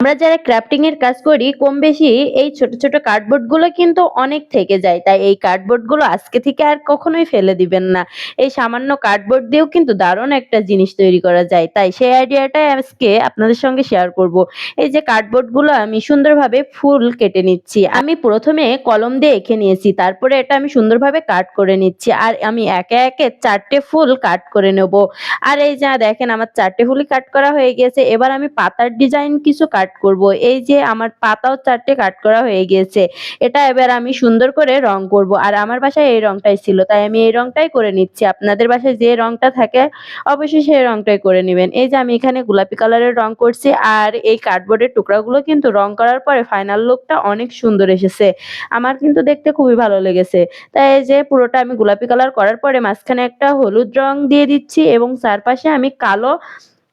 আমরা যারা ক্রাফটিং এর কাজ করি কম বেশি এই ছোট ছোট কার্ডবোর্ড গুলো কিন্তু অনেক থেকে যায়, তাই এই কার্ডবোর্ড গুলো আজকে থেকে আর কখনোই ফেলে দিবেন না। এই সামান্য কার্ডবোর্ড দিয়েও কিন্তু দারুণ একটা জিনিস তৈরি করা যায়, তাই সেই আইডিয়াটাই আজকে আপনাদের সঙ্গে শেয়ার করব। এই যে কার্ডবোর্ড গুলো আমি সুন্দরভাবে ফুল কেটে নিচ্ছি। আমি প্রথমে কলম দিয়ে এঁকে নিয়েছি, তারপরে এটা আমি সুন্দরভাবে কাট করে নিচ্ছি, আর আমি একে একে 4টে ফুল কাট করে নেব। আর এই যা দেখেন আমার 4টে ফুলই কাট করা হয়ে গেছে। এবার আমি পাতার ডিজাইন কিছু কাট করব। এই যে আমার পাতাও 4টে কাট করা হয়ে গিয়েছে। এটা এবার আমি সুন্দর করে রং করব। আর আমার বাসায় এই রংটাই ছিল, তাই আমি এই রংটাই করে নিচ্ছি। আপনাদের বাসায় যে রংটা থাকে অবশ্যই সেই রংটাই করে নিবেন। এই যে আমি এখানে গোলাপি কালারের রং করছি, আর এই কার্ডবোর্ডের টুকরাগুলো কিন্তু রং করার পরে ফাইনাল লুকটা অনেক সুন্দর এসেছে। আমার কিন্তু দেখতে খুবই ভালো লেগেছে। তাই এই যে পুরোটা আমি গোলাপি কালার করার পরে মাঝখানে একটা হলুদ রং দিয়ে দিচ্ছি এবং চারপাশে আমি কালো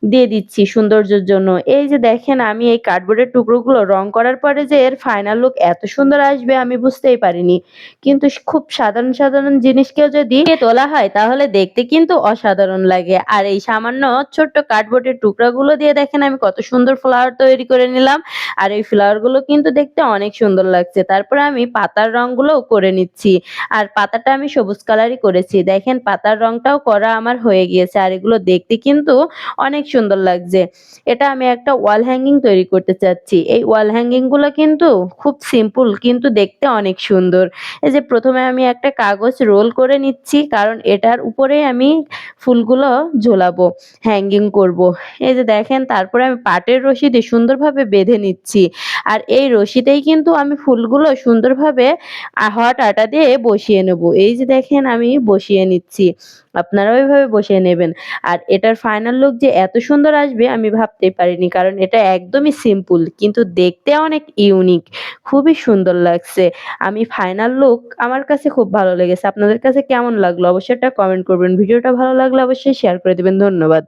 দিয়ে দিচ্ছি সৌন্দর্যের জন্য। এই যে দেখেন আমি এই কার্ডবোর্ডের টুকরোগুলো রং করার পরে যে এর ফাইনাল লুক এত সুন্দর আসবে আমি বুঝতেই পারিনি। কিন্তু খুব সাধারণ সাধারণ জিনিসকেও যদি তোলা হয় তাহলে দেখতে কিন্তু অসাধারণ লাগে। আর এই সামান্য ছোট্ট কার্ডবোর্ডের টুকরাগুলো দিয়ে দেখেন আমি কত সুন্দর ফ্লাওয়ার তৈরি করে নিলাম। আর এই ফ্লাওয়ার গুলো কিন্তু দেখতে অনেক সুন্দর লাগছে। তারপরে আমি পাতার রংগুলোও করে নিচ্ছি। আর পাতাটা আমি সবুজ কালারই করেছি। দেখেন পাতার রংটাও করা আমার হয়ে গিয়েছে। আর এগুলো দেখতে কিন্তু অনেক সুন্দর লাগছে। এটা আমি একটা ওয়াল হ্যাঙ্গিং তৈরি করতে চাচ্ছি। এই ওয়াল হ্যাঙ্গিং গুলো কিন্তু খুব সিম্পল কিন্তু দেখতে অনেক সুন্দর। এই যে প্রথমে আমি একটা কাগজ রোল করে নিচ্ছি, কারণ এটার উপরেই আমি ফুলগুলো ঝোলাবো, হ্যাঙ্গিং করব। এই যে দেখেন তারপরে আমি পাটের রশি দিয়ে সুন্দরভাবে বেঁধে নিচ্ছি। আর এই রশিতেই কিন্তু আমি ফুলগুলো সুন্দরভাবে হট আটা দিয়ে বসিয়ে নেব। এই যে দেখেন আমি বসিয়ে নিচ্ছি। আপনারাও এভাবে বসিয়ে নেবেন। আর এটার ফাইনাল লুক যে এত সুন্দর আসবে আমি ভাবতেই পারিনি, কারণ এটা একদমই সিম্পল কিন্তু দেখতে অনেক ইউনিক, খুবই সুন্দর লাগছে। আমি ফাইনাল লুক আমার কাছে খুব ভালো লেগেছে। আপনাদের কাছে কেমন লাগলো অবশ্যই একটা কমেন্ট করবেন। ভিডিওটা ভালো লাগলে অবশ্যই শেয়ার করে দিবেন। ধন্যবাদ।